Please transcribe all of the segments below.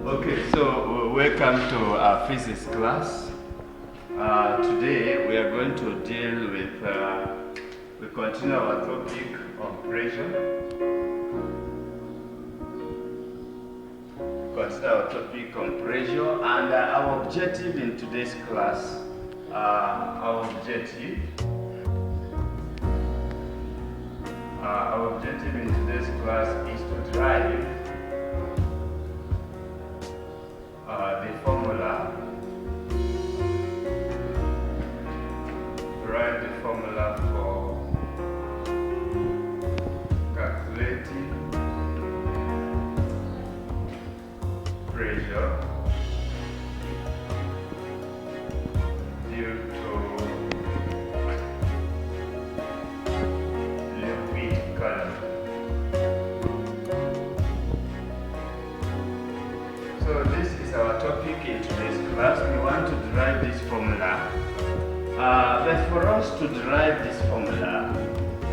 Okay, so welcome to our physics class. Today we are going to deal with, we continue our topic on pressure. Consider our topic on pressure, and our objective in today's class, our objective in today's class is to derive the formula for calculating pressure due to liquid column. So this is our topic in today's class. We want to derive this formula. But for us to derive this formula,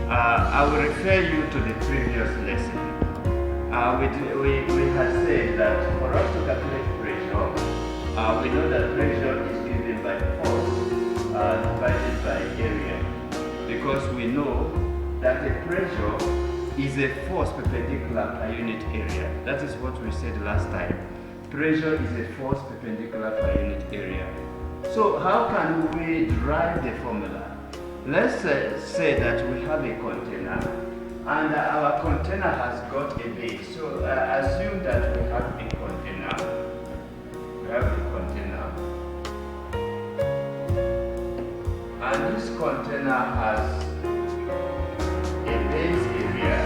I will refer you to the previous lesson. We had said that for us to calculate pressure, we know that pressure is given by force divided by area, because we know that the pressure is a force perpendicular per unit area. That is what we said last time. Pressure is a force perpendicular per unit area. So how can we derive the formula? Let's say that we have a container, and our container has got a base. So assume that we have a container. And this container has a base area.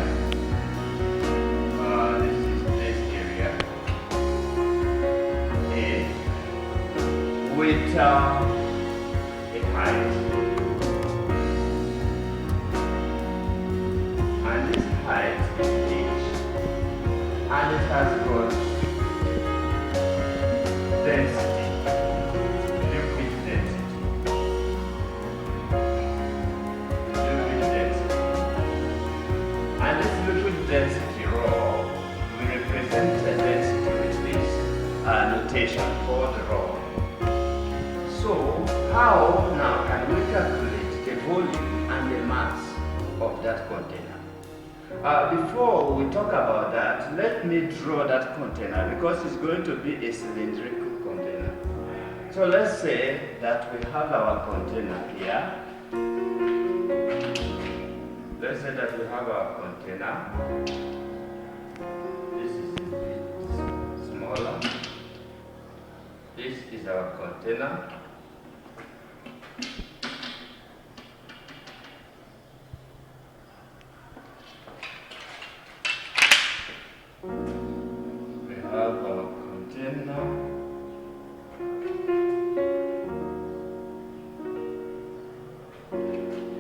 This is base area A with a height. And this height is h, and it has got density, liquid density. And this liquid density rho, we represent the density with this notation called rho. So how now can we calculate the volume and the mass of that container? Before we talk about that, let me draw that container, because it's going to be a cylindrical container. So let's say that we have our container here. Let's say that we have our container. This is a bit smaller. This is our container. We have our container.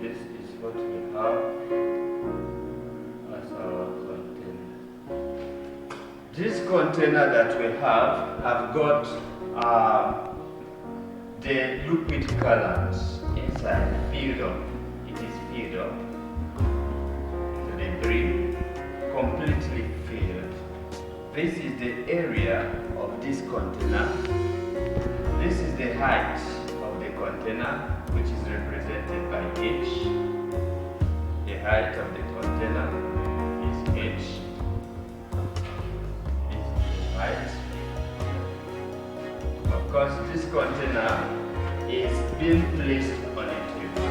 This is what we have as our container. This container that we have got the liquid columns inside, filled up. It is filled up to the brim, completely filled. This is the area of this container. This is the height of the container, which is represented by h. The height of the container is h. This is the height. Of course, this container is being placed on a table.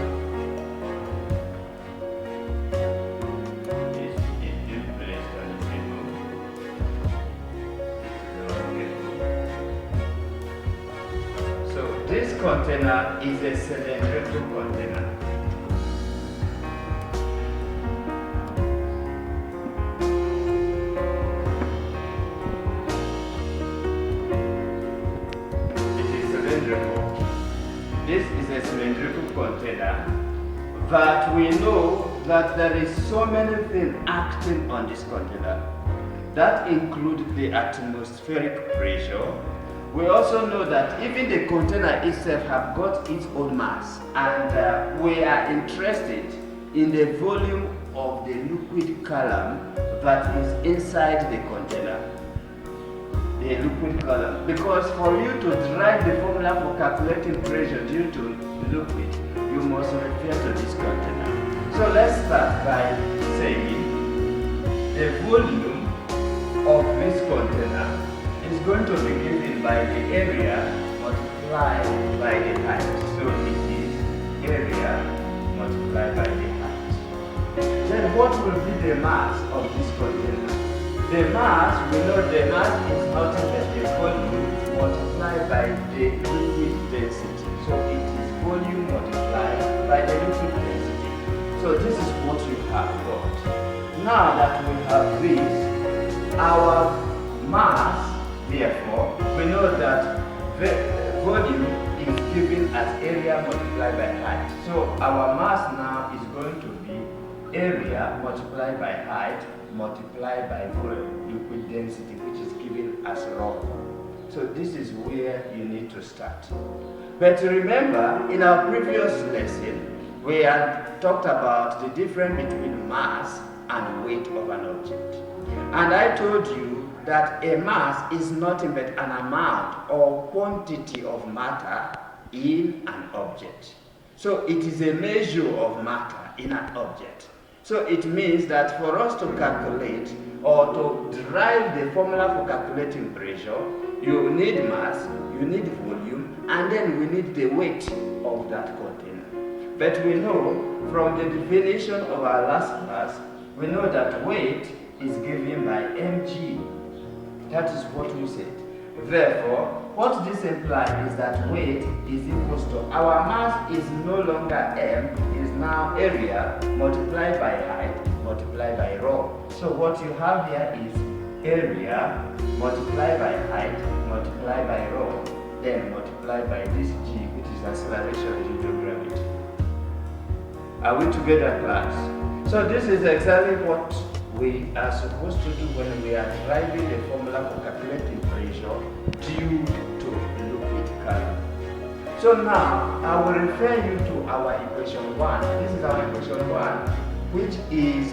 This is being placed on a table. So this container is a cylindrical container. This is a cylindrical container, but we know that there is so many things acting on this container. That includes the atmospheric pressure. We also know that even the container itself have got its own mass, and we are interested in the volume of the liquid column that is inside the container. the liquid column. Because for you to derive the formula for calculating pressure due to liquid, you must refer to this container. So let's start by saying the volume of this container is going to be given by the area multiplied by the height. So it is area multiplied by the height. Then what will be the mass of this container? The mass, we know the mass is nothing but the volume multiplied by the liquid density. So it is volume multiplied by the liquid density. So this is what you have got. Now that we have this, our mass, therefore, we know that the volume is given as area multiplied by height. So our mass now is going to be area multiplied by height multiplied by liquid density, which is given as rho. So this is where you need to start. But remember, in our previous lesson, we had talked about the difference between mass and weight of an object. And I told you that a mass is nothing but an amount or quantity of matter in an object. So it is a measure of matter in an object. So it means that for us to calculate or to derive the formula for calculating pressure, you need mass, you need volume, and then we need the weight of that container. But we know from the definition of our last class, we know that weight is given by mg. That is what we said. Therefore, what this implies is that weight is equal to our mass is no longer m, is now area multiplied by height multiplied by rho. So what you have here is area multiplied by height multiplied by rho, then multiplied by this g, which is acceleration due to gravity. Are we together, class? So this is exactly what we are supposed to do when we are deriving the formula for calculating pressure due to liquid current. So now I will refer you to our equation 1. This is our equation 1, which is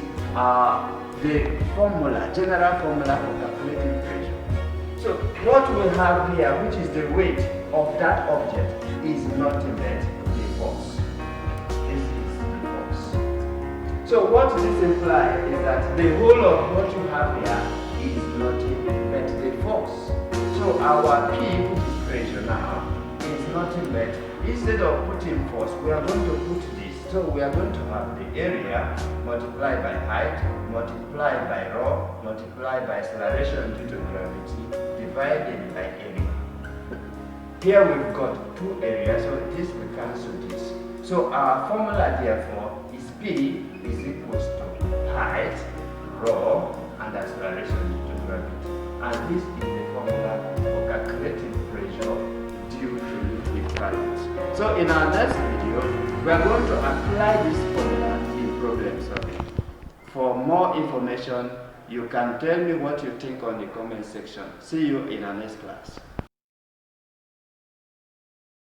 the formula, general formula for calculating pressure. So what we have here, which is the weight of that object, is nothing but the force. This is the force. So what this implies is that the whole of what you have here is nothing but the force. So our P, which is pressure now, is nothing but, instead of putting force, we are going to put this. So we are going to have the area multiplied by height, multiplied by rho, multiplied by acceleration due to gravity, divided by area. Here we've got two areas, so this will cancel this. So our formula therefore is P is equals to height, rho, and acceleration due to gravity. And this is the formula for calculating pressure due to liquid current. So in our next video, we are going to apply this formula in problem solving. For more information, you can tell me what you think on the comment section. See you in our next class.